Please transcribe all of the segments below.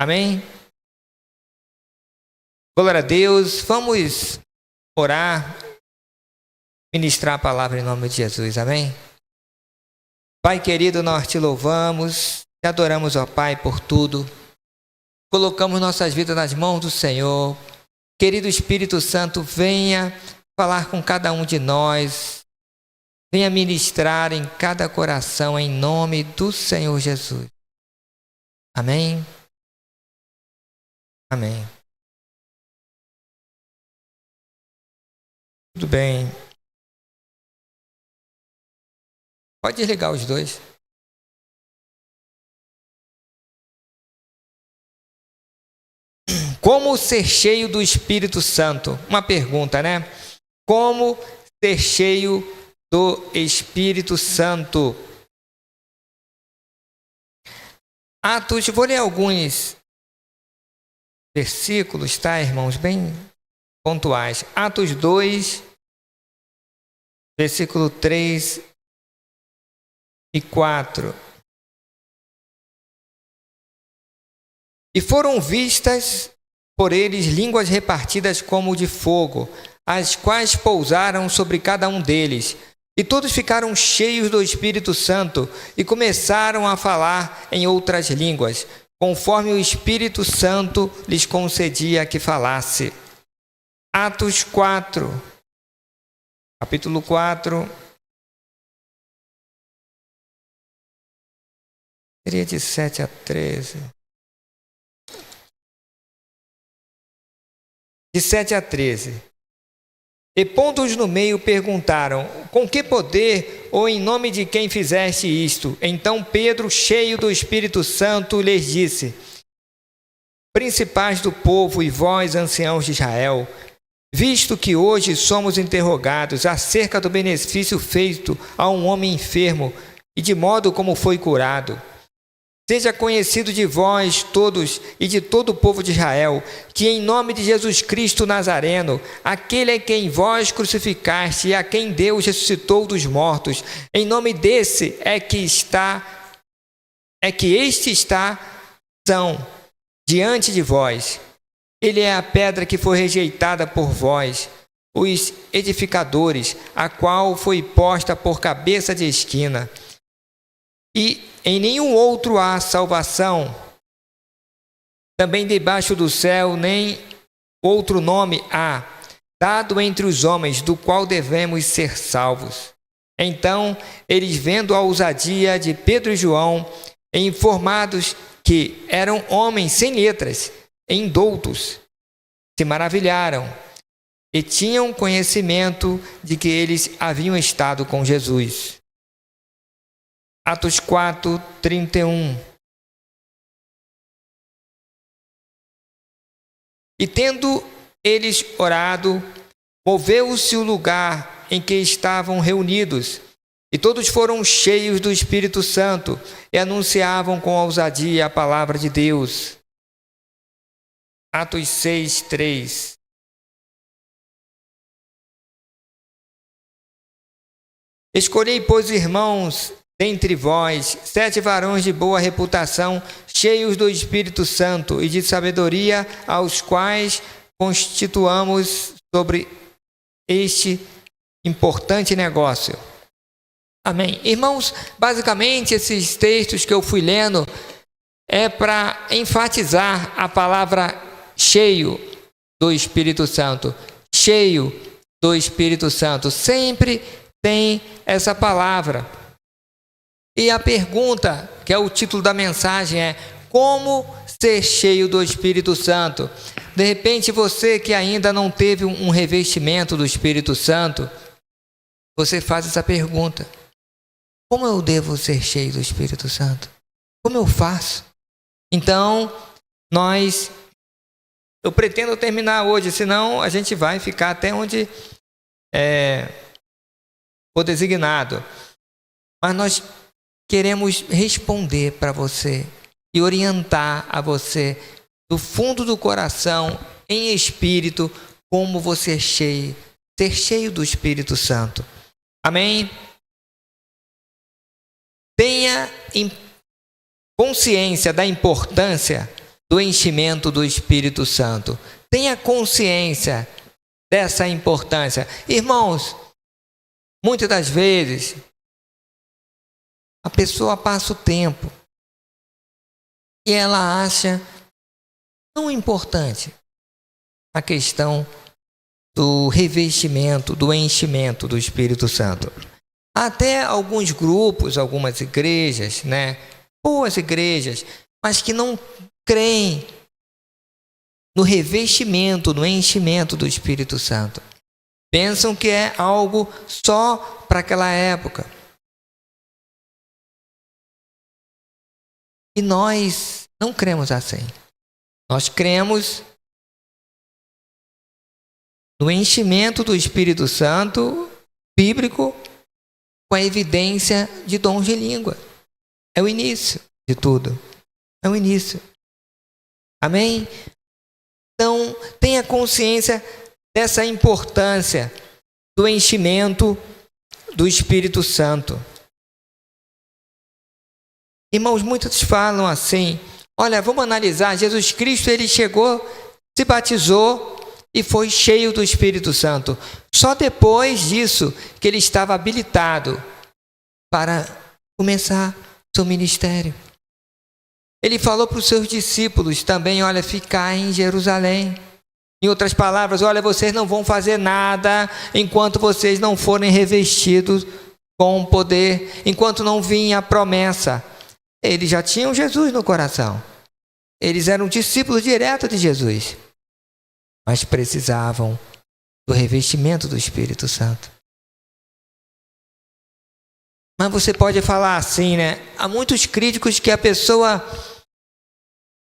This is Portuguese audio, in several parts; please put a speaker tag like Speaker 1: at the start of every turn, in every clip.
Speaker 1: Amém? Glória a Deus. Vamos orar, ministrar a palavra em nome de Jesus. Amém? Pai querido, nós te louvamos, te adoramos, ó Pai, por tudo. Colocamos nossas vidas nas mãos do Senhor. Querido Espírito Santo, venha falar com cada um de nós. Venha ministrar em cada coração em nome do Senhor Jesus. Amém? Amém. Tudo bem. Pode desligar os dois. Como ser cheio do Espírito Santo? Uma pergunta, né? Como ser cheio do Espírito Santo? Atos, vou ler alguns versículos, tá, irmãos? Bem pontuais. Atos 2, versículo 3 e 4. E foram vistas por eles línguas repartidas como de fogo, as quais pousaram sobre cada um deles. E todos ficaram cheios do Espírito Santo e começaram a falar em outras línguas, conforme o Espírito Santo lhes concedia que falasse. Atos 4, capítulo 4. Seria de 7 a 13. De 7 a 13. E pondo-os no meio, perguntaram: com que poder ou em nome de quem fizeste isto? Então Pedro, cheio do Espírito Santo, lhes disse: principais do povo e vós, anciãos de Israel, visto que hoje somos interrogados acerca do benefício feito a um homem enfermo e de modo como foi curado, seja conhecido de vós todos e de todo o povo de Israel, que em nome de Jesus Cristo Nazareno, aquele a quem vós crucificaste e a quem Deus ressuscitou dos mortos, em nome desse é que este está são diante de vós. Ele é a pedra que foi rejeitada por vós, os edificadores, a qual foi posta por cabeça de esquina. E em nenhum outro há salvação, também debaixo do céu, nem outro nome há, dado entre os homens, do qual devemos ser salvos. Então, eles, vendo a ousadia de Pedro e João, e informados que eram homens sem letras, indoutos, se maravilharam e tinham conhecimento de que eles haviam estado com Jesus. Atos 4, 31. E tendo eles orado, moveu-se o lugar em que estavam reunidos, e todos foram cheios do Espírito Santo e anunciavam com ousadia a palavra de Deus. Atos 6, 3. Escolhei, pois, irmãos, dentre vós, 7 varões de boa reputação, cheios do Espírito Santo e de sabedoria, aos quais constituamos sobre este importante negócio. Amém. Irmãos, basicamente esses textos que eu fui lendo é para enfatizar a palavra cheio do Espírito Santo. Cheio do Espírito Santo. Sempre tem essa palavra. E a pergunta, que é o título da mensagem, é: como ser cheio do Espírito Santo? De repente, você que ainda não teve um revestimento do Espírito Santo, você faz essa pergunta: como eu devo ser cheio do Espírito Santo? Como eu faço? Então, eu pretendo terminar hoje, senão a gente vai ficar até onde for designado. Mas nós queremos responder para você e orientar a você do fundo do coração, em espírito, como você ser cheio do Espírito Santo. Amém? Tenha consciência da importância do enchimento do Espírito Santo. Tenha consciência dessa importância. Irmãos, muitas das vezes, a pessoa passa o tempo e ela acha tão importante a questão do revestimento, do enchimento do Espírito Santo. Até alguns grupos, algumas igrejas, né? Boas igrejas, mas que não creem no revestimento, no enchimento do Espírito Santo. Pensam que é algo só para aquela época. E nós não cremos assim. Nós cremos no enchimento do Espírito Santo bíblico com a evidência de dons de língua. É o início de tudo. É o início. Amém? Então, tenha consciência dessa importância do enchimento do Espírito Santo. Irmãos, muitos falam assim, olha, vamos analisar, Jesus Cristo, ele chegou, se batizou e foi cheio do Espírito Santo. Só depois disso que ele estava habilitado para começar seu ministério. Ele falou para os seus discípulos também, olha, ficar em Jerusalém. Em outras palavras, olha, vocês não vão fazer nada enquanto vocês não forem revestidos com poder, enquanto não vinha a promessa. Eles já tinham Jesus no coração. Eles eram discípulos diretos de Jesus. Mas precisavam do revestimento do Espírito Santo. Mas você pode falar assim, né? Há muitos críticos que a pessoa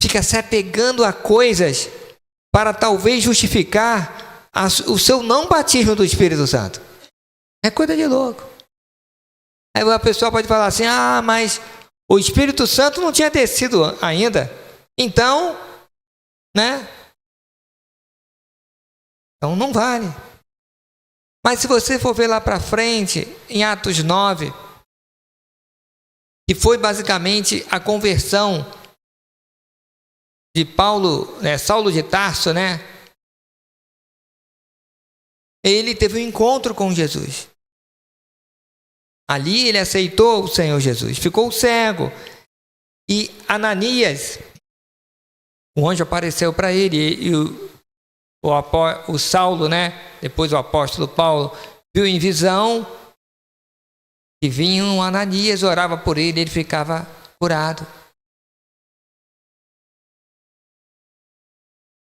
Speaker 1: fica se apegando a coisas para talvez justificar o seu não batismo do Espírito Santo. É coisa de louco. Aí a pessoa pode falar assim, mas o Espírito Santo não tinha descido ainda. Então, né? Então não vale. Mas se você for ver lá para frente, em Atos 9, que foi basicamente a conversão de Paulo, né, Saulo de Tarso, né? Ele teve um encontro com Jesus. Ali ele aceitou o Senhor Jesus, ficou cego. E Ananias, o anjo apareceu para ele, e o Saulo, né? Depois o apóstolo Paulo, viu em visão que vinha um Ananias, orava por ele, ele ficava curado.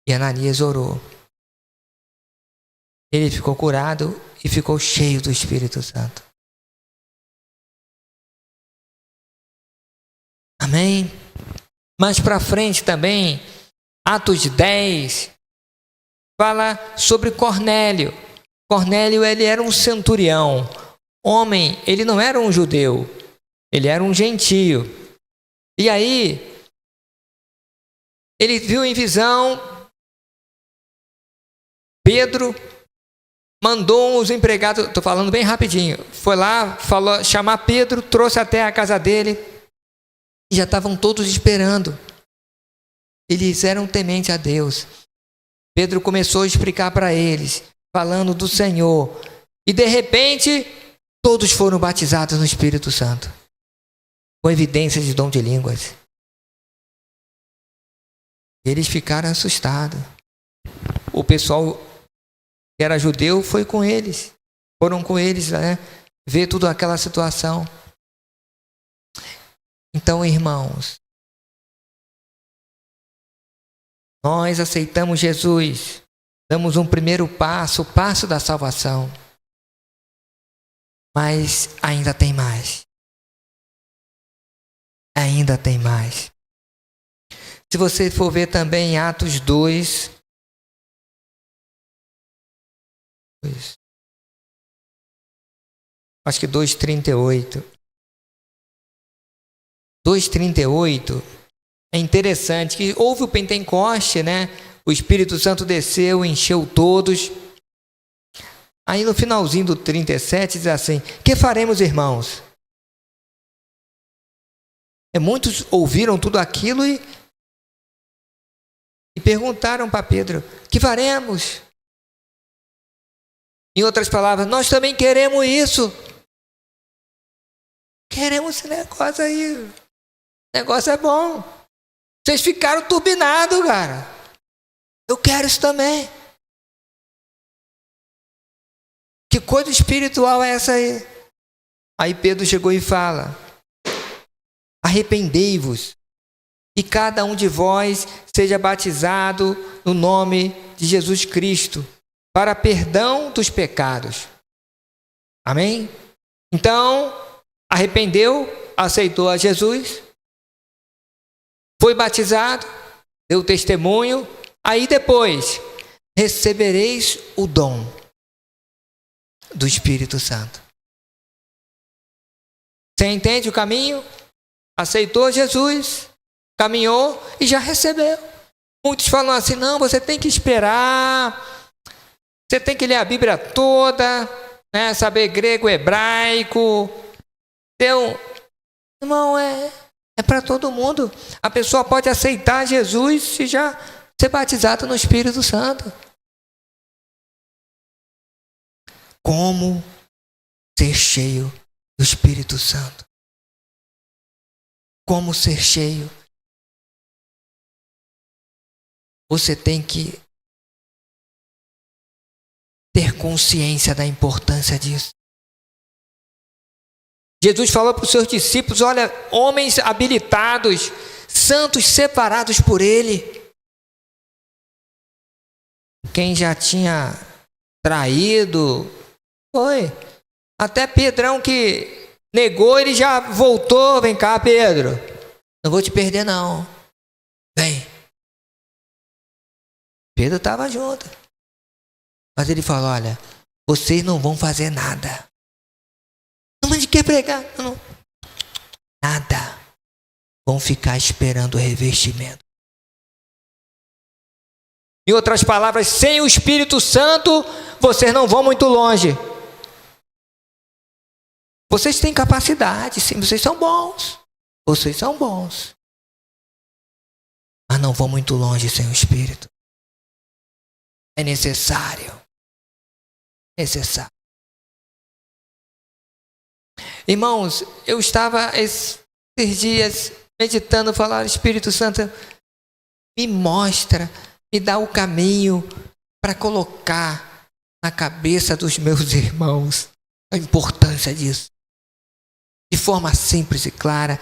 Speaker 1: E Ananias orou. Ele ficou curado e ficou cheio do Espírito Santo. Amém? Mais para frente também, Atos 10, fala sobre Cornélio. Cornélio, ele era um centurião. Homem, ele não era um judeu, ele era um gentio. E aí, ele viu em visão, Pedro mandou os empregados, estou falando bem rapidinho, foi lá, falou, chamar Pedro, trouxe até a casa dele, e já estavam todos esperando. Eles eram tementes a Deus. Pedro começou a explicar para eles, falando do Senhor, e de repente, todos foram batizados no Espírito Santo, com evidência de dom de línguas. Eles ficaram assustados. O pessoal que era judeu foi com eles, foram com eles, né, ver toda aquela situação. Então, irmãos, nós aceitamos Jesus, damos um primeiro passo, o passo da salvação. Mas ainda tem mais. Ainda tem mais. Se você for ver também em Atos 2, acho que 2:38. 2:38 é interessante que houve o Pentecoste, né? O Espírito Santo desceu, encheu todos. Aí no finalzinho do 37 diz assim: que faremos, irmãos? Muitos ouviram tudo aquilo e perguntaram para Pedro: que faremos? Em outras palavras, nós também queremos isso. Queremos esse negócio aí. O negócio é bom. Vocês ficaram turbinados, cara. Eu quero isso também. Que coisa espiritual é essa aí? Aí Pedro chegou e fala: arrependei-vos, e cada um de vós seja batizado no nome de Jesus Cristo, para perdão dos pecados. Amém? Então, arrependeu, aceitou a Jesus, foi batizado, deu testemunho, aí depois recebereis o dom do Espírito Santo. Você entende o caminho? Aceitou Jesus, caminhou e já recebeu. Muitos falam assim: não, você tem que esperar, você tem que ler a Bíblia toda, né, saber grego, hebraico. Então, irmão, é para todo mundo. A pessoa pode aceitar Jesus e já ser batizado no Espírito Santo. Como ser cheio do Espírito Santo? Como ser cheio? Você tem que ter consciência da importância disso. Jesus falou para os seus discípulos: olha, homens habilitados, santos separados por Ele. Quem já tinha traído, foi. Até Pedrão que negou, ele já voltou. Vem cá, Pedro. Não vou te perder, não. Vem. Pedro estava junto. Mas ele falou: olha, vocês não vão fazer nada. Não, mas de que pregar? Não. Nada. Vão ficar esperando o revestimento. Em outras palavras, sem o Espírito Santo, vocês não vão muito longe. Vocês têm capacidade, sim, vocês são bons. Vocês são bons. Mas não vão muito longe sem o Espírito. É necessário. Necessário. Irmãos, eu estava esses dias meditando, falar: Espírito Santo, me mostra, me dá o caminho para colocar na cabeça dos meus irmãos a importância disso. De forma simples e clara.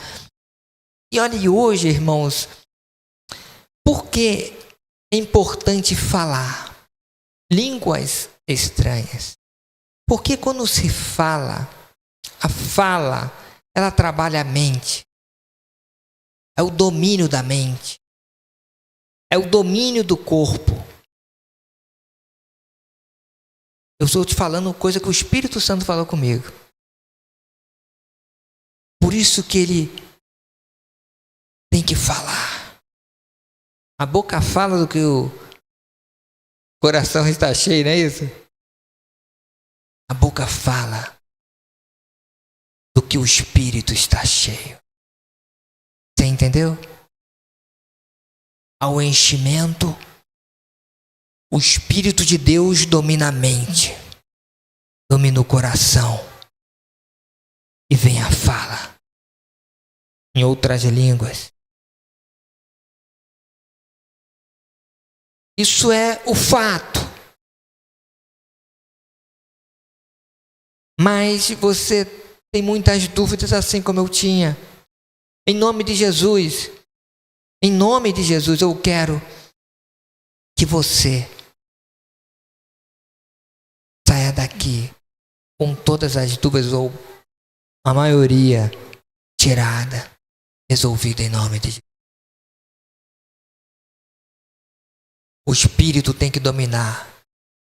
Speaker 1: E olhe hoje, irmãos, por que é importante falar línguas estranhas? Porque quando se fala, a fala, ela trabalha a mente. É o domínio da mente. É o domínio do corpo. Eu estou te falando coisa que o Espírito Santo falou comigo. Por isso que ele tem que falar. A boca fala do que o coração está cheio, não é isso? A boca fala do que o Espírito está cheio. Você entendeu? Ao enchimento, o Espírito de Deus domina a mente, domina o coração, e vem a fala em outras línguas. Isso é o fato. Mas você tem muitas dúvidas, assim como eu tinha. Em nome de Jesus, eu quero que você saia daqui com todas as dúvidas, ou a maioria tirada, resolvida em nome de Jesus. O Espírito tem que dominar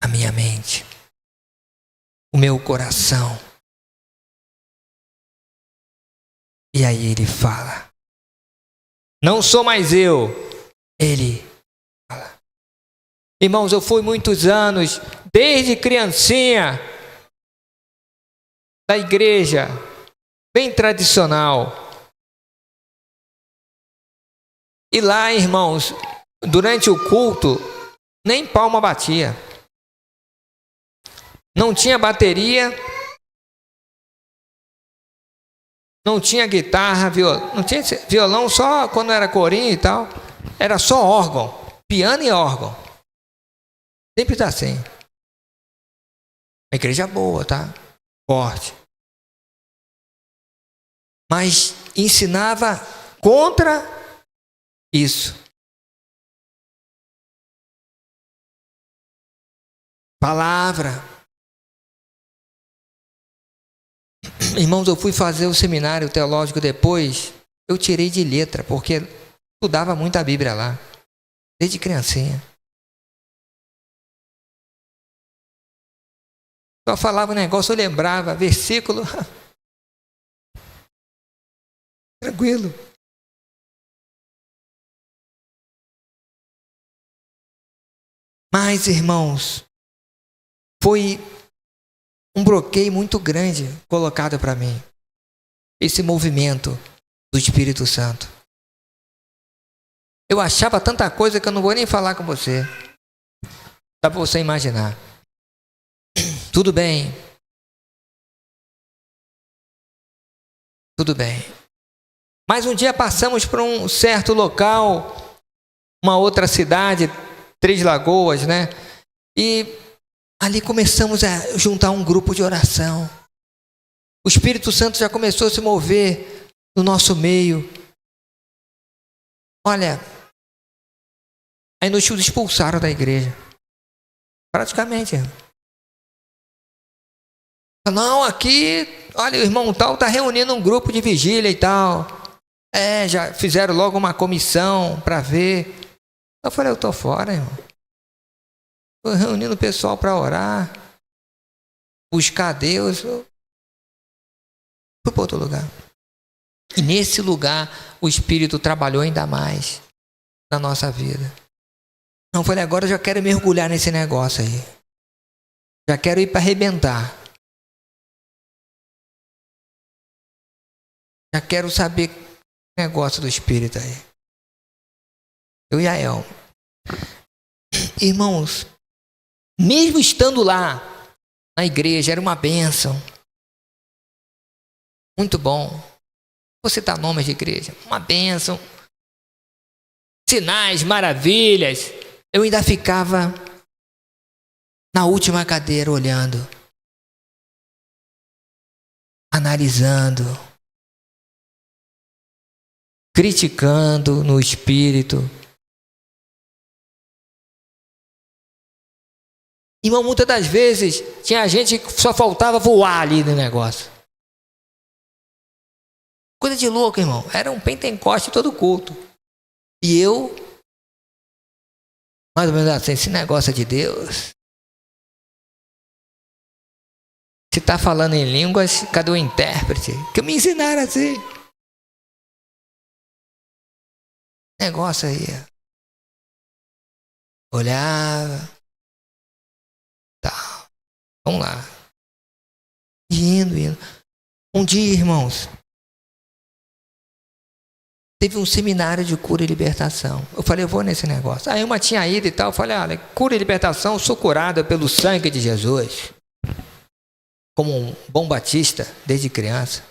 Speaker 1: a minha mente, o meu coração. E aí ele fala: não sou mais eu. Ele fala. Irmãos, eu fui muitos anos, desde criancinha, da igreja, bem tradicional. E lá, irmãos, durante o culto, nem palma batia. Não tinha bateria, não tinha guitarra, não tinha violão só quando era corinho e tal. Era só órgão, piano e órgão. Sempre está assim. A igreja boa, tá? Forte. Mas ensinava contra isso. Palavra. Irmãos, eu fui fazer o seminário teológico depois. Eu tirei de letra, porque estudava muito a Bíblia lá. Desde criancinha. Só falava um negócio, eu lembrava, versículo. Tranquilo. Mas, irmãos, foi um bloqueio muito grande colocado para mim. Esse movimento do Espírito Santo. Eu achava tanta coisa que eu não vou nem falar com você. Dá para você imaginar. Tudo bem. Tudo bem. Mas um dia passamos por um certo local, uma outra cidade, Três Lagoas, né? E ali começamos a juntar um grupo de oração. O Espírito Santo já começou a se mover no nosso meio. Olha, aí nos expulsaram da igreja. Praticamente. Não, aqui, olha, o irmão tal está reunindo um grupo de vigília e tal. Já fizeram logo uma comissão para ver. Eu falei, eu estou fora, irmão. Estou reunindo o pessoal para orar, buscar Deus. Eu fui para outro lugar. E nesse lugar, o Espírito trabalhou ainda mais na nossa vida. Não, eu falei, agora eu já quero mergulhar nesse negócio aí. Já quero ir para arrebentar. Já quero saber o negócio do Espírito aí. Eu e a El. Irmãos, mesmo estando lá, na igreja, era uma bênção. Muito bom. Vou citar nomes de igreja. Uma bênção. Sinais, maravilhas. Eu ainda ficava na última cadeira olhando. Analisando. Criticando no espírito. Irmão, muitas das vezes tinha gente que só faltava voar ali no negócio. Coisa de louco, irmão. Era um pentecoste todo culto. E eu, mais ou menos assim, esse negócio é de Deus. Se está falando em línguas, cadê o intérprete? Que me ensinaram assim. Negócio aí. Olhava. Tá. Vamos lá. Indo. Um dia, irmãos, teve um seminário de cura e libertação. Eu falei, eu vou nesse negócio. Aí uma tinha ido e tal. Eu falei, olha, cura e libertação, sou curada pelo sangue de Jesus. Como um bom batista, desde criança.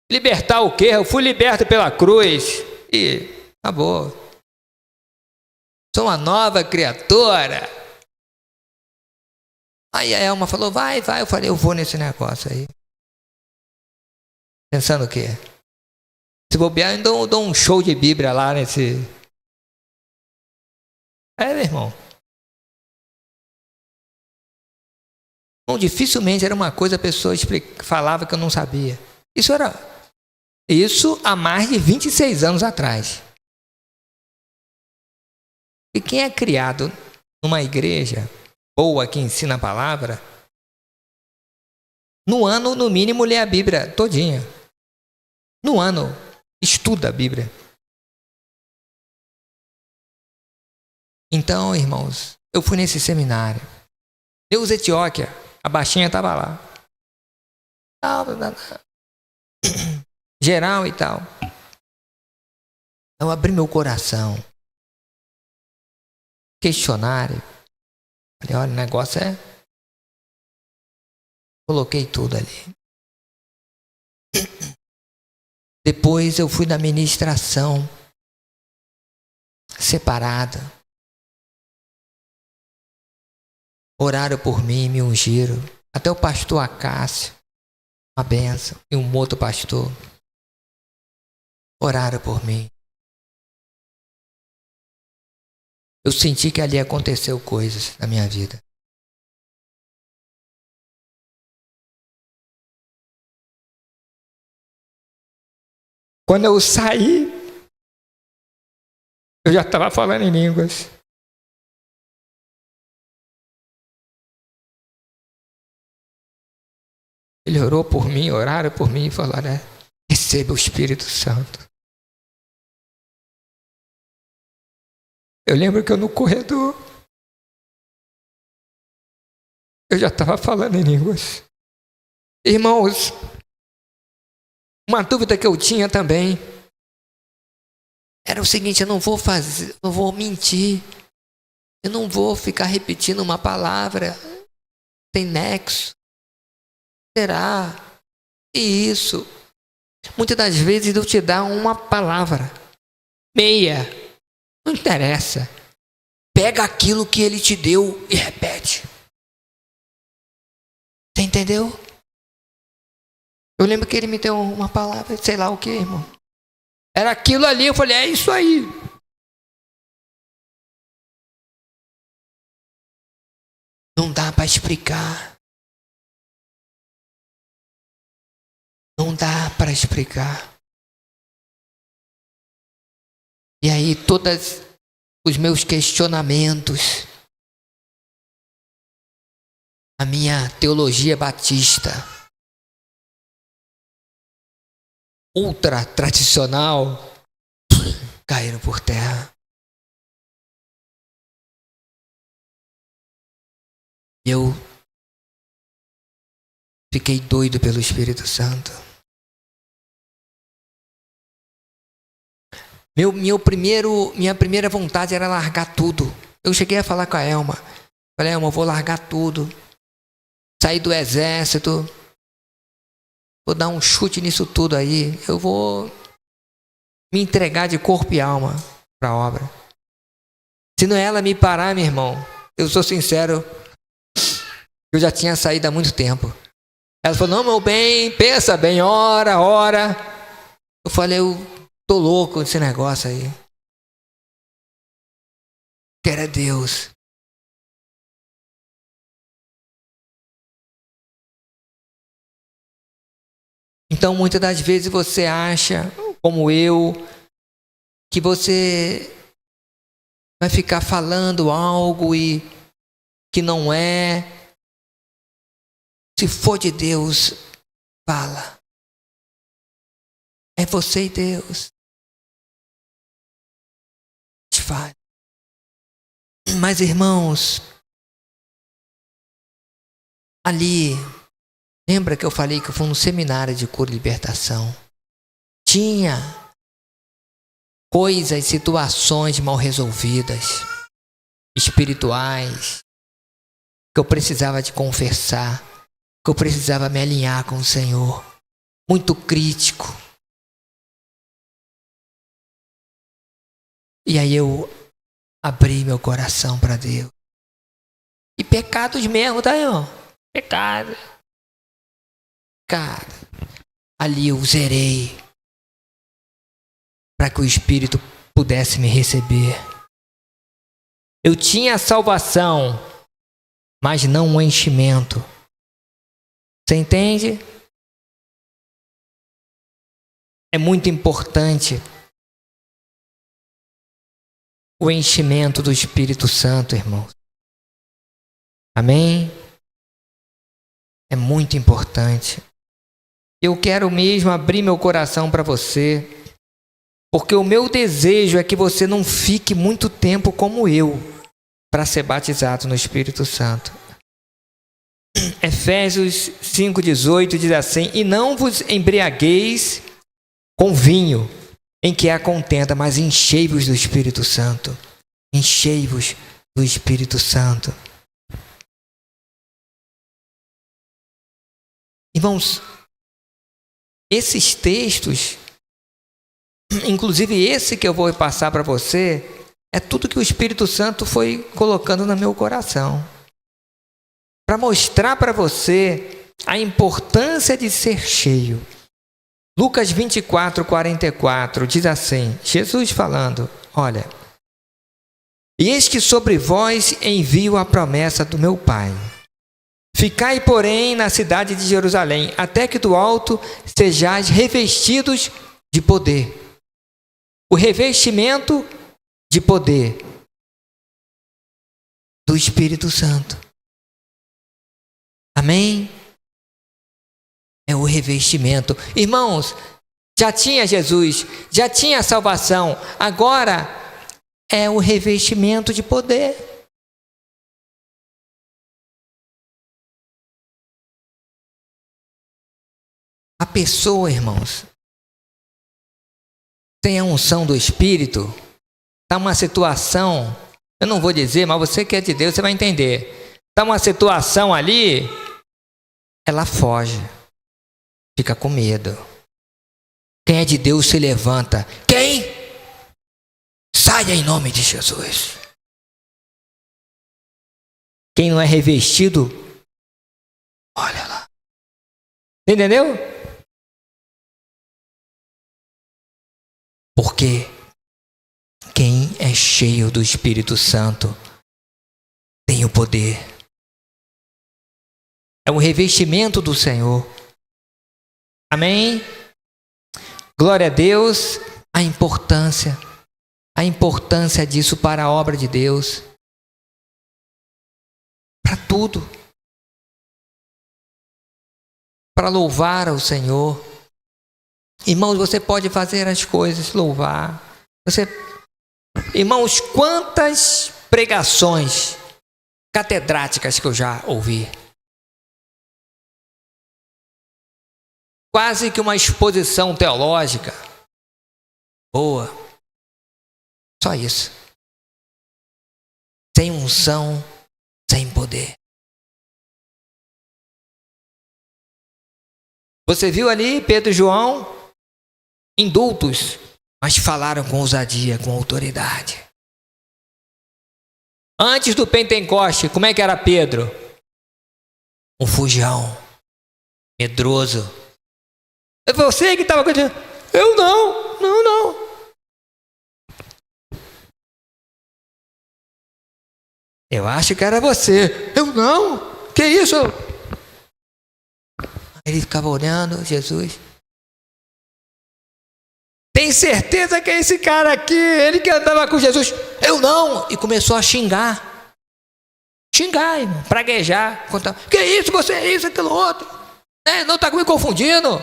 Speaker 1: Libertar o quê? Eu fui liberto pela cruz. E acabou. Sou uma nova criatura. Aí a Elma falou, vai. Eu falei, eu vou nesse negócio aí. Pensando o quê? Se bobear, eu dou um show de Bíblia lá nesse... meu irmão. Bom, dificilmente era uma coisa a pessoa falava que eu não sabia. Isso há mais de 26 anos atrás. E quem é criado numa igreja boa que ensina a palavra, no ano, no mínimo, lê a Bíblia todinha. No ano, estuda a Bíblia. Então, irmãos, eu fui nesse seminário. Deus Etióquia, a baixinha estava lá. Geral e tal. Eu abri meu coração. questionário. Falei, olha, o negócio é... Coloquei tudo ali. Depois eu fui na ministração separada. Oraram por mim, me ungiram. Até o pastor Acácio, uma benção, e um outro pastor, oraram por mim. Eu senti que ali aconteceu coisas na minha vida. Quando eu saí, eu já estava falando em línguas. Ele orou por mim, oraram por mim e falaram, receba o Espírito Santo. Eu lembro que eu no corredor, eu já estava falando em línguas. Irmãos, uma dúvida que eu tinha também era o seguinte, eu não vou mentir. Eu não vou ficar repetindo uma palavra sem nexo. Será? E isso? Muitas das vezes eu te dar uma palavra, meia, não interessa. Pega aquilo que ele te deu e repete. Você entendeu? Eu lembro que ele me deu uma palavra, sei lá o que, irmão. Era aquilo ali, eu falei, é isso aí. Não dá para explicar. Não dá para explicar. E aí todos os meus questionamentos, a minha teologia batista, ultra tradicional, caíram por terra. Eu fiquei doido pelo Espírito Santo. Minha primeira vontade era largar tudo. Eu cheguei a falar com a Elma. Falei, Elma, eu vou largar tudo. Sair do exército. Vou dar um chute nisso tudo aí. Eu vou me entregar de corpo e alma para a obra. Se não ela me parar, meu irmão, eu sou sincero, eu já tinha saído há muito tempo. Ela falou, não, meu bem, pensa bem, ora. Eu falei, eu tô louco nesse negócio aí. Quero é Deus. Então, muitas das vezes você acha, como eu, que você vai ficar falando algo e que não é. Se for de Deus, fala. É você e Deus. Fale. Mas, irmãos, ali, lembra que eu falei que eu fui num seminário de cura e libertação? Tinha coisas, situações mal resolvidas, espirituais, que eu precisava de confessar, que eu precisava me alinhar com o Senhor. Muito crítico. E aí eu abri meu coração para Deus. E pecados mesmo, tá, irmão? Pecado. Cara, ali eu zerei para que o Espírito pudesse me receber. Eu tinha a salvação, mas não o enchimento. Você entende? É muito importante o enchimento do Espírito Santo, irmãos. Amém? É muito importante. Eu quero mesmo abrir meu coração para você, porque o meu desejo é que você não fique muito tempo como eu, para ser batizado no Espírito Santo. Efésios 5,18 diz assim, e não vos embriagueis com vinho, em que há contenda, mas enchei-vos do Espírito Santo. Enchei-vos do Espírito Santo. Irmãos, esses textos, inclusive esse que eu vou passar para você, é tudo que o Espírito Santo foi colocando no meu coração, para mostrar para você a importância de ser cheio. Lucas 24, 44 diz assim, Jesus falando, olha, e eis que sobre vós envio a promessa do meu Pai. Ficai, porém, na cidade de Jerusalém, até que do alto sejais revestidos de poder. O revestimento de poder do Espírito Santo. Amém? É o revestimento. Irmãos, já tinha Jesus, já tinha a salvação, agora é o revestimento de poder. A pessoa, irmãos, tem a unção do Espírito, está uma situação, eu não vou dizer, mas você que é de Deus, você vai entender. Está uma situação ali, ela foge, fica com medo. Quem é de Deus se levanta. Quem? Saia em nome de Jesus. Quem não é revestido, olha lá. Entendeu? Porque quem é cheio do Espírito Santo tem o poder. É o revestimento do Senhor. Amém? Glória a Deus. A importância disso para a obra de Deus. Para tudo. Para louvar ao Senhor. Irmãos, você pode fazer as coisas, louvar. Irmãos, quantas pregações catedráticas que eu já ouvi. Quase que uma exposição teológica. Boa. Só isso. Sem unção, sem poder. Você viu ali Pedro e João, indultos, mas falaram com ousadia, com autoridade. Antes do Pentecoste, como é que era Pedro? Um fujão, medroso. É você que estava dizendo, eu não. Eu acho que era você. Eu não. Que isso? Ele ficava olhando, Jesus. Tem certeza que é esse cara aqui, ele que andava com Jesus? Eu não. E começou a xingar. Xingar, irmão, praguejar. Contar. Que isso, você é isso, aquilo outro. Não está me confundindo.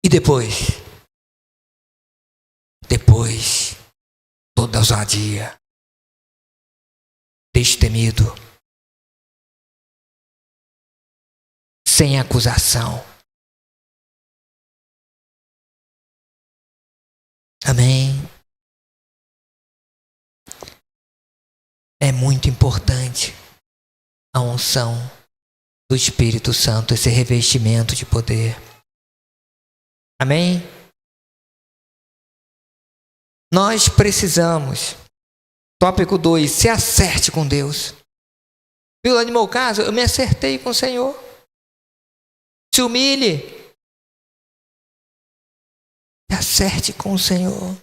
Speaker 1: E depois, toda ousadia, destemido, sem acusação. Amém? É muito importante a unção do Espírito Santo, esse revestimento de poder. Amém? Nós precisamos, tópico 2, se acerte com Deus. Viu, lá no meu caso, eu me acertei com o Senhor. Se humilhe. Se acerte com o Senhor.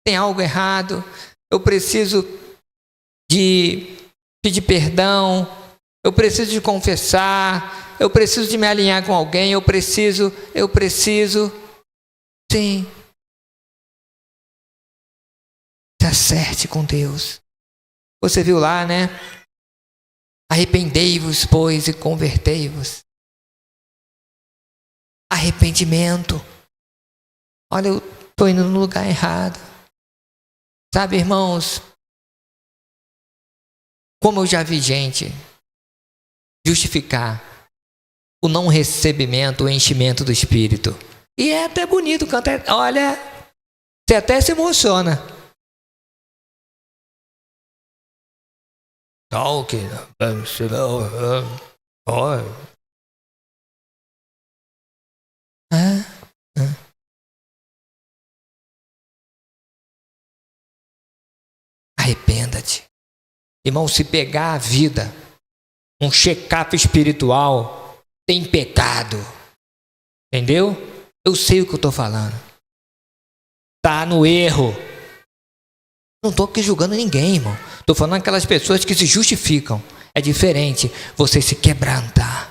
Speaker 1: Tem algo errado. Eu preciso de pedir perdão. Eu preciso de confessar. Eu preciso de me alinhar com alguém. Eu preciso. Sim. Se acerte com Deus. Você viu lá, né? Arrependei-vos, pois, e convertei-vos. Arrependimento. Olha, eu estou indo no lugar errado. Sabe, irmãos, como eu já vi gente justificar o não recebimento, o enchimento do Espírito. E é até bonito cantar. Olha, você até se emociona. recalque. Arrependa-te. Irmão, se pegar a vida, um check-up espiritual, tem pecado. Entendeu? Eu sei o que eu estou falando. Tá no erro. Não estou aqui julgando ninguém, irmão. Estou falando aquelas pessoas que se justificam. É diferente você se quebrantar.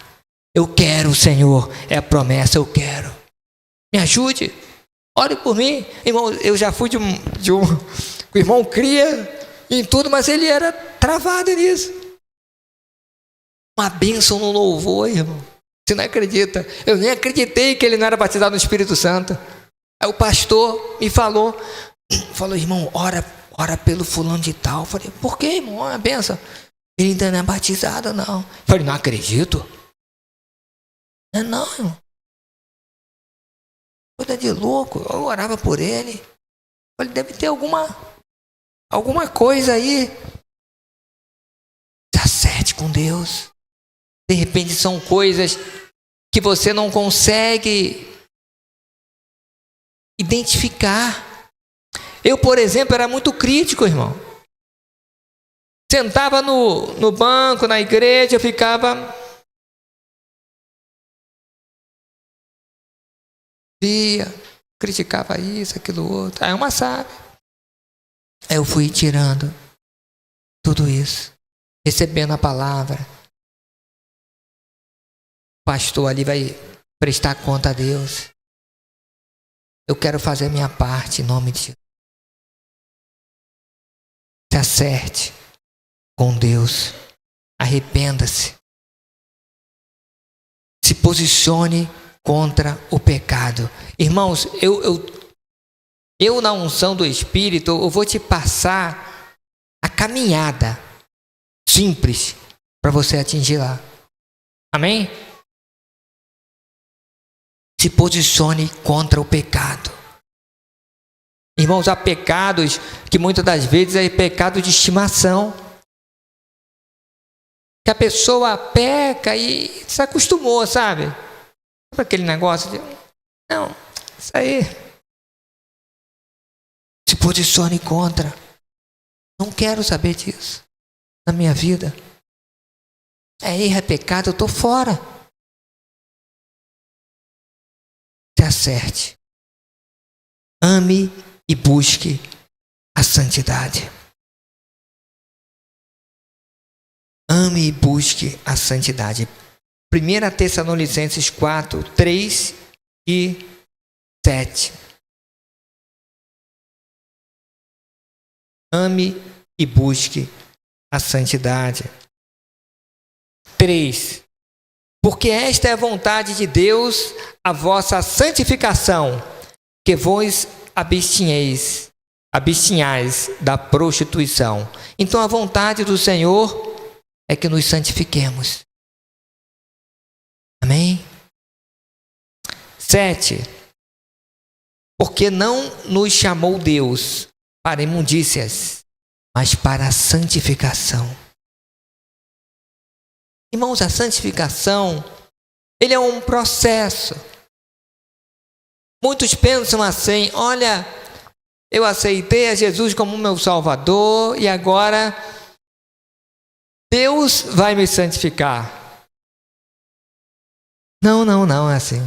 Speaker 1: Eu quero, Senhor. É a promessa, eu quero. Me ajude. Ore por mim. Irmão, eu já fui de um o irmão cria em tudo, mas ele era travado nisso. Uma bênção no louvor, irmão. Você não acredita. Eu nem acreditei que ele não era batizado no Espírito Santo. Aí o pastor me falou, irmão, ora pelo fulano de tal. Eu falei, por que, irmão? É uma bênção. Ele ainda não é batizado, não. Eu falei, não acredito. Não, irmão. Coisa de louco. Eu orava por ele. Eu falei, deve ter alguma coisa aí. Se acerte com Deus. De repente são coisas que você não consegue identificar. Eu, por exemplo, era muito crítico, irmão. Sentava no banco, na igreja, eu ficava... Via, criticava isso, aquilo outro. Aí uma sabe. Aí eu fui tirando tudo isso. Recebendo a palavra. O pastor ali vai prestar conta a Deus. Eu quero fazer a minha parte em nome de Jesus. Se acerte com Deus. Arrependa-se. Se posicione contra o pecado. Irmãos, eu na unção do Espírito, eu vou te passar a caminhada simples para você atingir lá. Amém? Se posicione contra o pecado. Irmãos, há pecados que muitas das vezes é pecado de estimação. Que a pessoa peca e se acostumou, sabe? Sabe aquele negócio de... Não, isso aí. Se posicione contra. Não quero saber disso na minha vida. É erro, é pecado, eu estou fora. Se acerte. Ame e busque a santidade. Ame e busque a santidade. 1 Tessalonicenses 4, 3 e 7. Ame e busque a santidade. 3. Porque esta é a vontade de Deus, a vossa santificação, que vos abstinhais da prostituição. Então a vontade do Senhor é que nos santifiquemos. Amém? 7. Porque não nos chamou Deus para imundícias, mas para a santificação. Irmãos, a santificação, ele é um processo. Muitos pensam assim, olha, eu aceitei a Jesus como meu Salvador e agora Deus vai me santificar. Não é assim.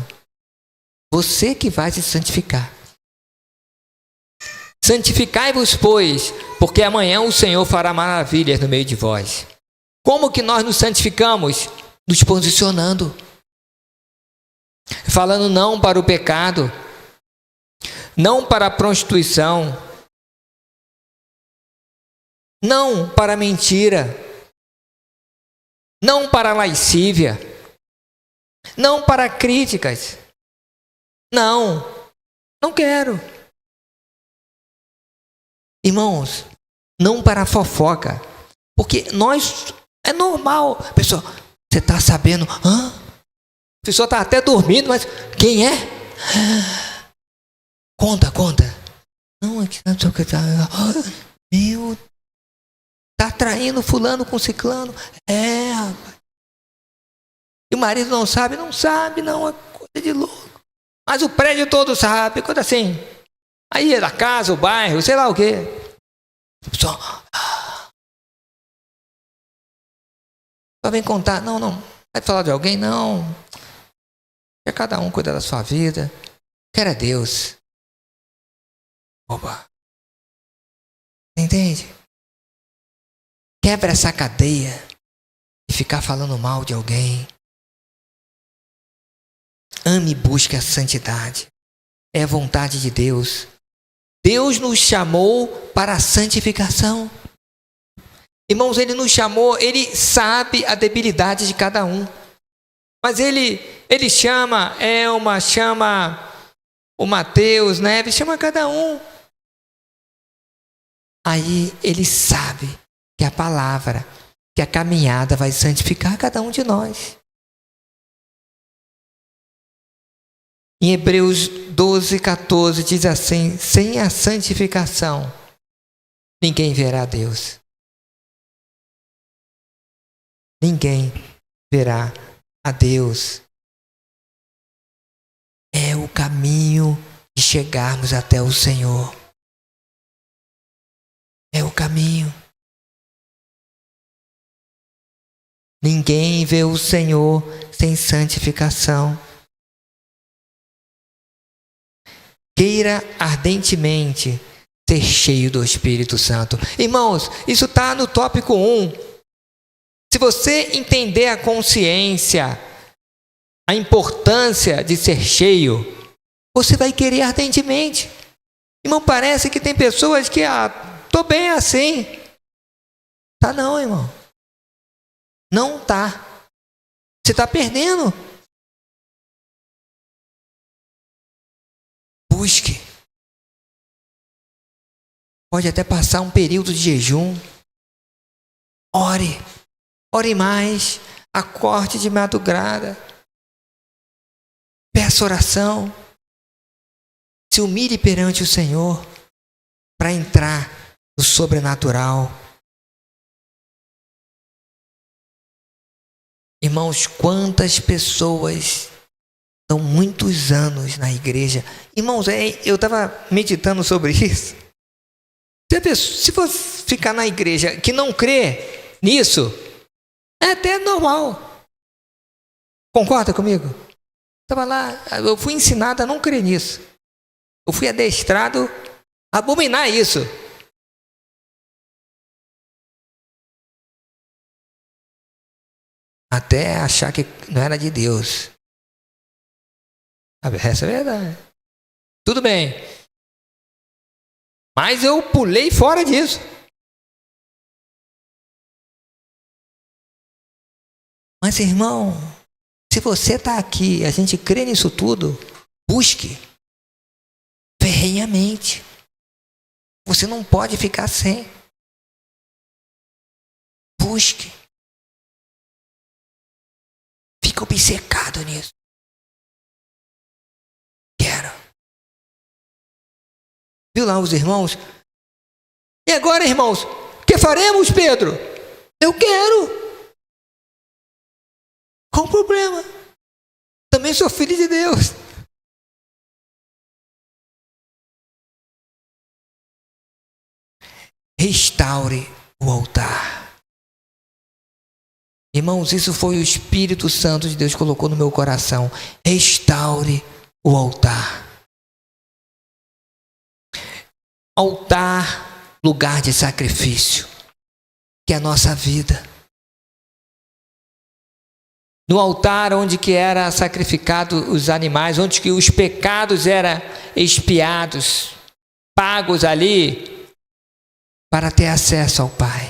Speaker 1: Você que vai se santificar. Santificai-vos, pois, porque amanhã o Senhor fará maravilhas no meio de vós. Como que nós nos santificamos? Nos posicionando. Falando não para o pecado. Não para a prostituição. Não para a mentira. Não para a lascívia. Não para críticas. Não quero. Irmãos, não para a fofoca. Porque é normal. Pessoal, você está sabendo? A pessoa está até dormindo, mas quem é? Conta. Não, é que não sei o que tá. Meu, tá traindo fulano com ciclano. É, rapaz. E o marido não sabe? Não sabe, não, é coisa de louco. Mas o prédio todo sabe, coisa assim. Aí é da casa, o bairro, sei lá o quê. Só vem contar, não, vai falar de alguém, não. É cada um cuidar da sua vida. Quer é Deus. Opa. Entende? Quebra essa cadeia de ficar falando mal de alguém. Ame e busque a santidade. É a vontade de Deus. Deus nos chamou para a santificação. Irmãos, Ele nos chamou, Ele sabe a debilidade de cada um. Mas Ele chama Elma, chama o Mateus, Neves, chama cada um. Aí Ele sabe que a palavra, que a caminhada vai santificar cada um de nós. Em Hebreus 12:14 diz assim: sem a santificação, ninguém verá Deus. Ninguém verá a Deus. É o caminho de chegarmos até o Senhor. É o caminho. Ninguém vê o Senhor sem santificação. Queira ardentemente ser cheio do Espírito Santo. Irmãos, isso está no tópico 1. Se você entender a consciência, a importância de ser cheio, você vai querer ardentemente. Irmão, parece que tem pessoas que, tô bem assim. Tá não, irmão. Não tá. Você está perdendo. Busque. Pode até passar um período de jejum. Ore mais. Acorde de madrugada. Peça oração. Se humilhe perante o Senhor para entrar no sobrenatural. Irmãos, quantas pessoas estão muitos anos na igreja. Irmãos, eu estava meditando sobre isso. Se você ficar na igreja que não crê nisso, é até normal. Concorda comigo? Estava lá, eu fui ensinado a não crer nisso. Eu fui adestrado a abominar isso. Até achar que não era de Deus. Essa é a verdade. Tudo bem. Mas eu pulei fora disso. Mas, irmão, se você está aqui, a gente crê nisso tudo, busque ferrenhamente. Você não pode ficar sem. Busque. Fica obcecado nisso. Quero. Viu lá os irmãos? E agora, irmãos, o que faremos, Pedro? Eu quero. Qual o problema? Também sou filho de Deus. Restaure o altar. Irmãos, isso foi o Espírito Santo de Deus que colocou no meu coração. Restaure o altar. Altar, lugar de sacrifício, que é a nossa vida. No altar onde que era sacrificado os animais, onde que os pecados eram expiados, pagos ali, para ter acesso ao Pai.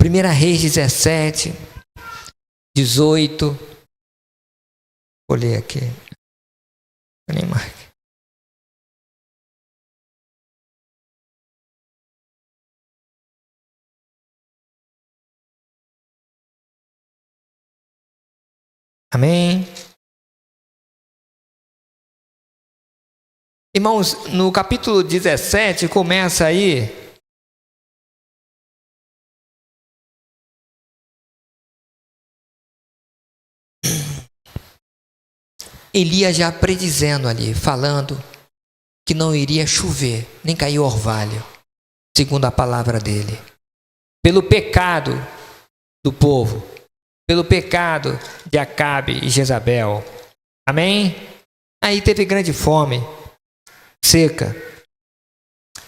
Speaker 1: 1 Reis 17, 18. Vou ler aqui. Amém? Irmãos, no capítulo 17 começa aí Elias já predizendo ali, falando que não iria chover, nem cair orvalho, segundo a palavra dele. Pelo pecado do povo, pelo pecado de Acabe e Jezabel. Amém? Aí teve grande fome, seca.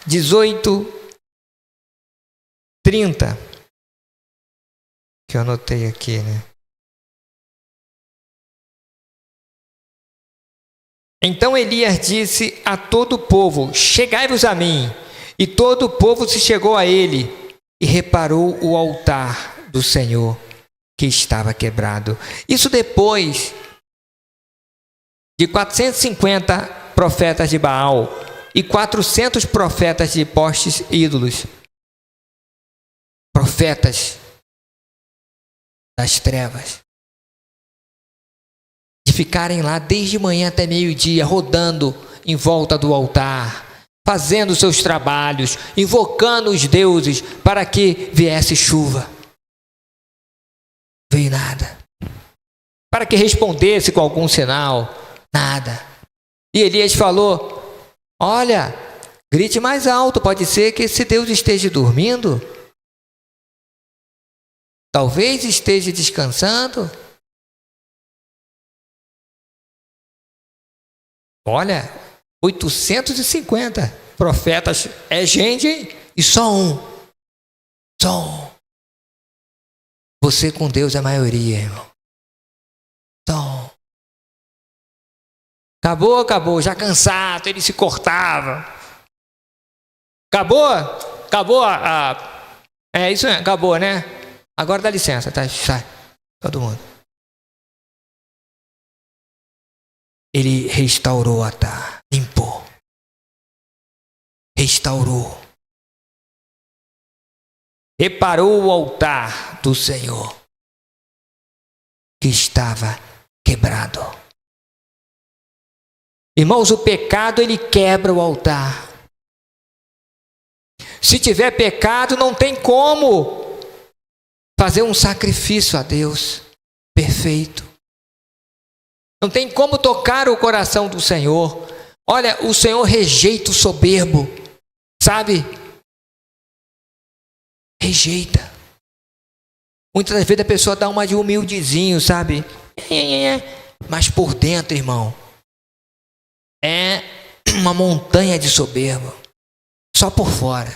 Speaker 1: 18:30, que eu anotei aqui, né? Então Elias disse a todo o povo: chegai-vos a mim. E todo o povo se chegou a ele e reparou o altar do Senhor que estava quebrado. Isso depois de 450 profetas de Baal e 400 profetas de postes ídolos. Profetas das trevas. De ficarem lá desde manhã até meio-dia, rodando em volta do altar, fazendo seus trabalhos, invocando os deuses para que viesse chuva. Veio nada. Para que respondesse com algum sinal, nada. E Elias falou: olha, grite mais alto, pode ser que esse Deus esteja dormindo. Talvez esteja descansando. Olha, 850 profetas é gente, hein? E só um. Só um. Você com Deus é a maioria, irmão. Só um. Acabou, já cansado, ele se cortava. Acabou é isso, acabou, né? Agora dá licença, tá? Sai, todo mundo. Ele restaurou o altar, limpou, restaurou, reparou o altar do Senhor que estava quebrado. Irmãos, o pecado ele quebra o altar. Se tiver pecado, não tem como fazer um sacrifício a Deus perfeito. Não tem como tocar o coração do Senhor. Olha, o Senhor rejeita o soberbo, sabe? Rejeita. Muitas das vezes a pessoa dá uma de humildezinho, sabe? Mas por dentro, irmão, é uma montanha de soberbo. Só por fora.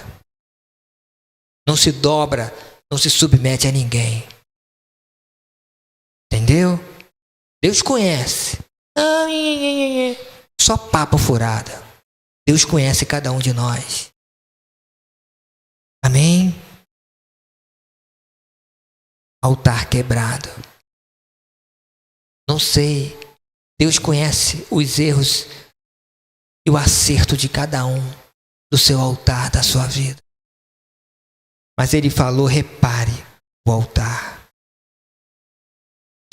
Speaker 1: Não se dobra, não se submete a ninguém. Entendeu? Deus conhece. Só papo furada. Deus conhece cada um de nós. Amém? Altar quebrado. Não sei. Deus conhece os erros e o acerto de cada um do seu altar, da sua vida. Mas ele falou: repare o altar.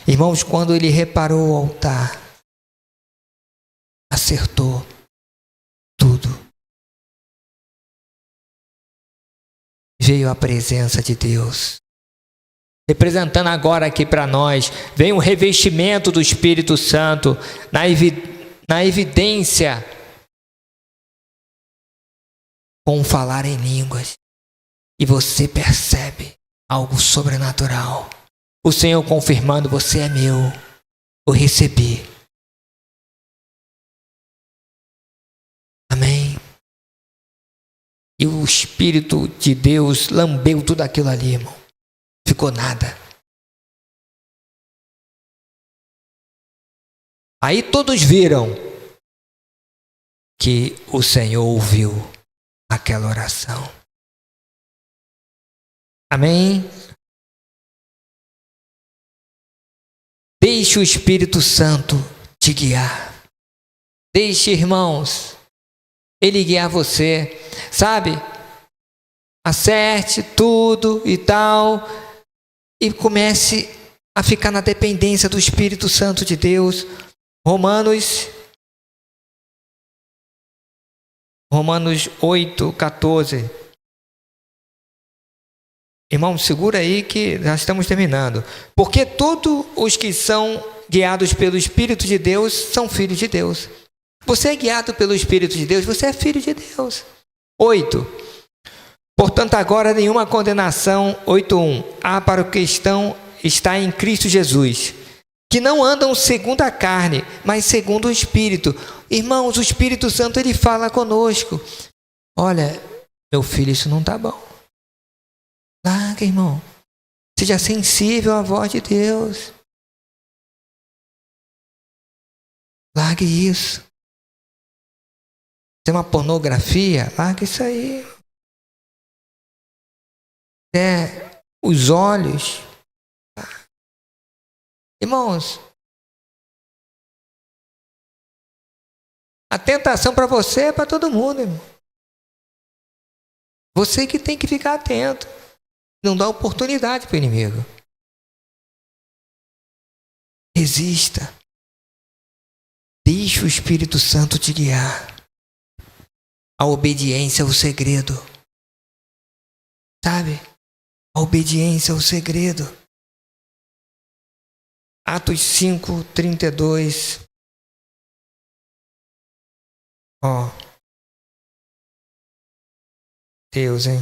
Speaker 1: Irmãos, quando ele reparou o altar, acertou tudo. Veio a presença de Deus. Representando agora aqui para nós, vem um revestimento do Espírito Santo na evidência com falar em línguas. E você percebe algo sobrenatural. O Senhor confirmando: você é meu, eu recebi. Amém? E o Espírito de Deus lambeu tudo aquilo ali, irmão. Ficou nada. Aí todos viram que o Senhor ouviu aquela oração. Amém? Deixe o Espírito Santo te guiar. Deixe, irmãos, ele guiar você. Sabe? Acerte tudo e tal. E comece a ficar na dependência do Espírito Santo de Deus. Romanos Romanos 8:14. Irmão, segura aí que já estamos terminando. Porque todos os que são guiados pelo Espírito de Deus são filhos de Deus. Você é guiado pelo Espírito de Deus, você é filho de Deus. 8. Portanto, agora nenhuma condenação, 8:1, há para o cristão está em Cristo Jesus, que não andam segundo a carne, mas segundo o Espírito. Irmãos, o Espírito Santo, ele fala conosco. Olha, meu filho, isso não está bom. Larga, irmão. Seja sensível à voz de Deus. Largue isso. Tem uma pornografia, larga isso aí. Os olhos. Irmãos, a tentação para você é para todo mundo, irmão. Você que tem que ficar atento. Não dá oportunidade para o inimigo. Resista. Deixe o Espírito Santo te guiar. A obediência é o segredo. Sabe? A obediência é o segredo. Atos 5:32. Deus, hein?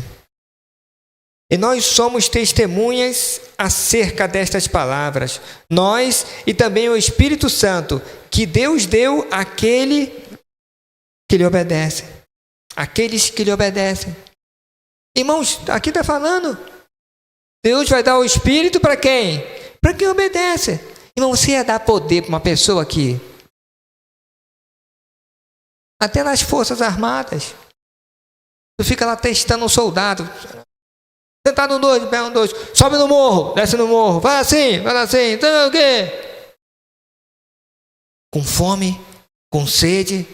Speaker 1: E nós somos testemunhas acerca destas palavras. Nós e também o Espírito Santo, que Deus deu àquele que lhe obedece. Aqueles que lhe obedecem. Irmãos, aqui está falando. Deus vai dar o Espírito para quem? Para quem obedece. Irmão, você ia dar poder para uma pessoa aqui. Até nas Forças Armadas. Tu fica lá testando um soldado. Sentado no 2, pé no 2. Sobe no morro, desce no morro. Vai assim, então o quê? Com fome, com sede.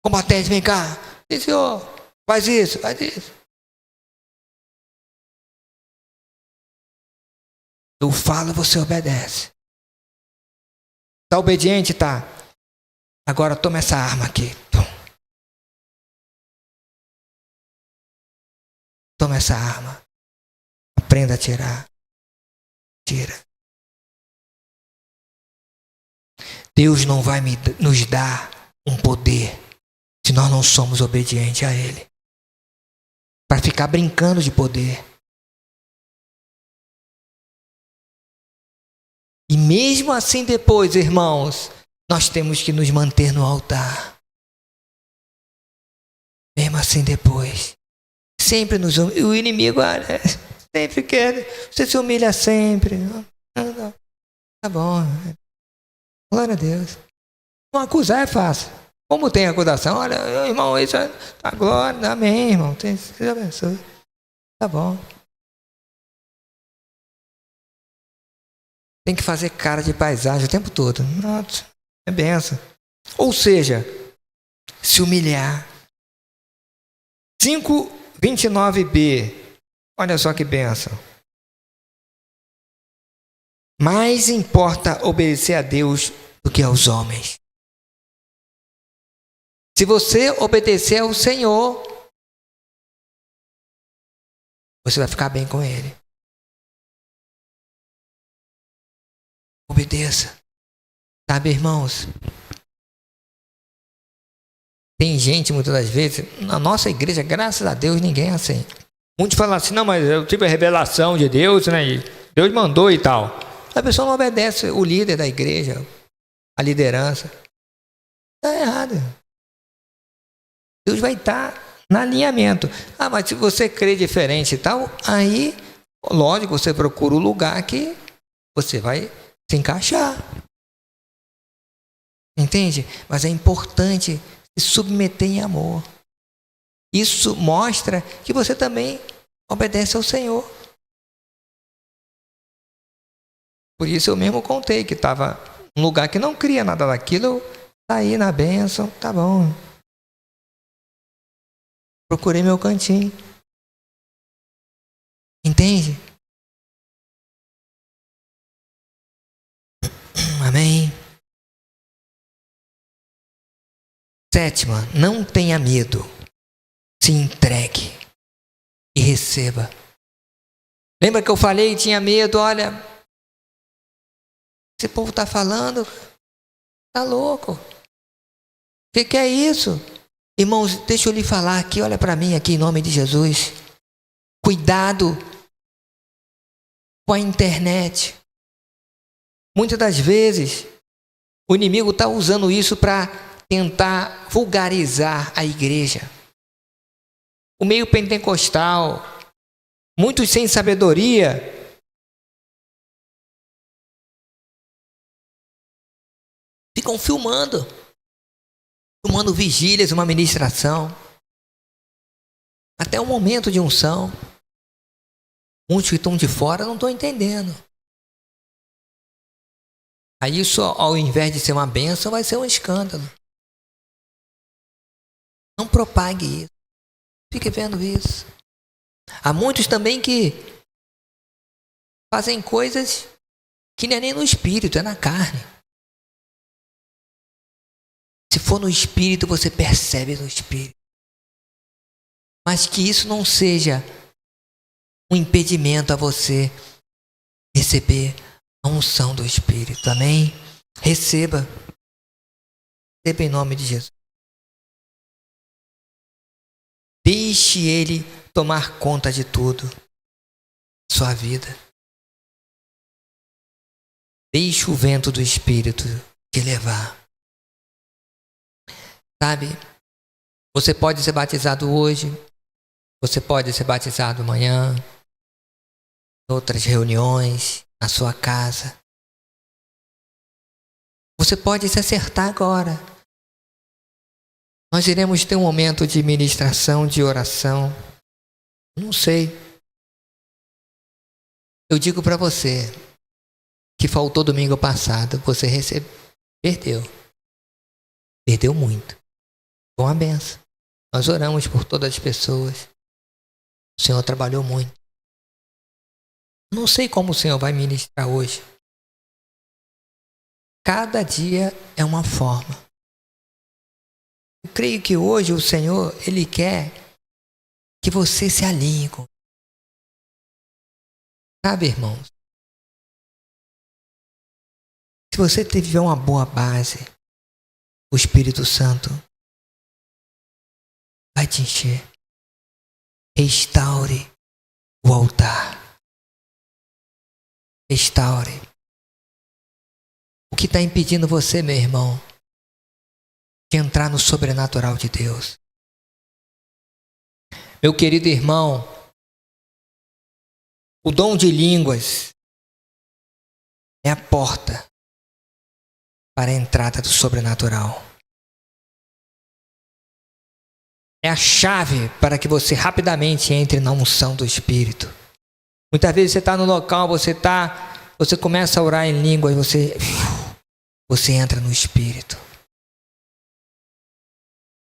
Speaker 1: Combatente, vem cá. Diz, senhor, faz isso, faz isso. Eu falo, você obedece. Tá obediente? Tá. Agora toma essa arma aqui. Toma essa arma. Aprenda a tirar. Tira. Deus não vai nos dar um poder se nós não somos obedientes a Ele. Para ficar brincando de poder. E mesmo assim depois, irmãos, nós temos que nos manter no altar. Mesmo assim depois. Sempre nos humilha. O inimigo, olha, sempre quer. Você se humilha sempre. Tá bom. Glória a Deus. Não acusar é fácil. Como tem acusação? Olha, irmão, isso é a glória. Amém, irmão. Deus abençoe. Tá bom. Tem que fazer cara de paisagem o tempo todo. Nossa, é benção. Ou seja, se humilhar. 5:29b. Olha só que benção. Mais importa obedecer a Deus do que aos homens. Se você obedecer ao Senhor, você vai ficar bem com Ele. Obedeça. Sabe, irmãos? Tem gente, muitas das vezes, na nossa igreja, graças a Deus, ninguém é assim. Muitos falam assim, não, mas eu tive a revelação de Deus, né? E Deus mandou e tal. A pessoa não obedece o líder da igreja, a liderança. Está errado. Deus vai estar no alinhamento. Ah, mas se você crê diferente e tal, aí, lógico, você procura o lugar que você vai se encaixar. Entende? Mas é importante se submeter em amor. Isso mostra que você também obedece ao Senhor. Por isso eu mesmo contei que estava num lugar que não cria nada daquilo, tá aí na bênção, tá bom. Procurei meu cantinho. Entende? Amém. Sétima, não tenha medo. Se entregue e receba. Lembra que eu falei, tinha medo? Olha, esse povo está falando, está louco. O que é isso? Irmãos, deixa eu lhe falar aqui, olha para mim aqui em nome de Jesus. Cuidado com a internet. Muitas das vezes, o inimigo está usando isso para tentar vulgarizar a igreja. O meio pentecostal, muitos sem sabedoria, ficam filmando vigílias, uma ministração, até um momento de unção. Muitos que estão de fora não estão entendendo. Aí isso, ao invés de ser uma bênção, vai ser um escândalo. Não propague isso. Fique vendo isso. Há muitos também que fazem coisas que não é nem no espírito, é na carne. Se for no espírito, você percebe no espírito. Mas que isso não seja um impedimento a você receber a unção do Espírito. Amém? Receba. Receba em nome de Jesus. Deixe Ele tomar conta de tudo. Sua vida. Deixe o vento do Espírito te levar. Sabe? Você pode ser batizado hoje. Você pode ser batizado amanhã. Em outras reuniões. Na sua casa. Você pode se acertar agora. Nós iremos ter um momento de ministração, de oração. Não sei. Eu digo para você que faltou domingo passado. Você perdeu. Perdeu muito. Foi uma benção. Nós oramos por todas as pessoas. O Senhor trabalhou muito. Não sei como o Senhor vai ministrar hoje. Cada dia é uma forma. Eu creio que hoje o Senhor, Ele quer que você se alinhe com. Sabe, irmãos? Se você tiver uma boa base, o Espírito Santo vai te encher. Restaure o altar. Restaure. O que está impedindo você, meu irmão, de entrar no sobrenatural de Deus? Meu querido irmão, o dom de línguas é a porta para a entrada do sobrenatural. É a chave para que você rapidamente entre na unção do Espírito. Muitas vezes você está no local, você começa a orar em línguas, você entra no Espírito.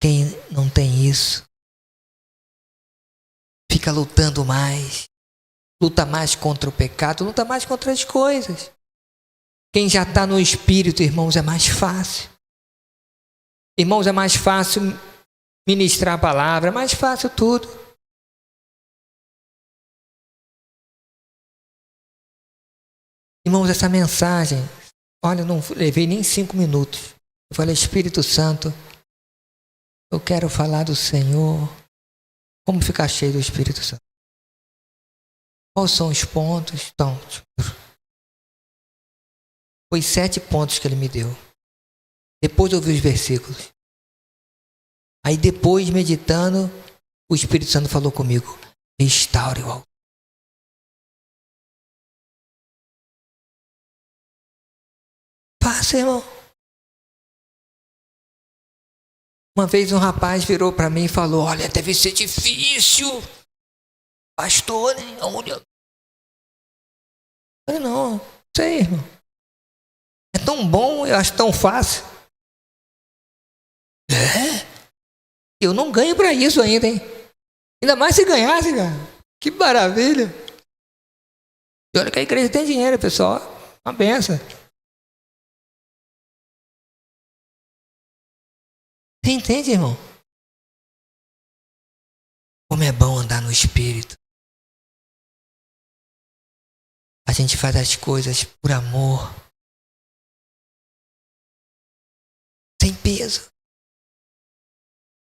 Speaker 1: Quem não tem isso, fica lutando mais. Luta mais contra o pecado, luta mais contra as coisas. Quem já está no Espírito, irmãos, é mais fácil. Irmãos, é mais fácil ministrar a palavra, é mais fácil tudo. Irmãos, essa mensagem, olha, eu não levei nem 5 minutos. Eu falei, Espírito Santo, eu quero falar do Senhor. Como ficar cheio do Espírito Santo? Quais são os pontos? Então, foi 7 pontos que ele me deu. Depois eu vi os versículos. Aí depois, meditando, o Espírito Santo falou comigo, restaure o altar. Faça, irmão. Uma vez um rapaz virou para mim e falou, olha, deve ser difícil. Pastor, né? Eu falei, não, sei, irmão. É tão bom, eu acho tão fácil. Eu não ganho para isso ainda, hein? Ainda mais se ganhasse, cara. Que maravilha. E olha que a igreja tem dinheiro, pessoal. Uma benção. Você entende, irmão? Como é bom andar no Espírito. A gente faz as coisas por amor. Sem peso.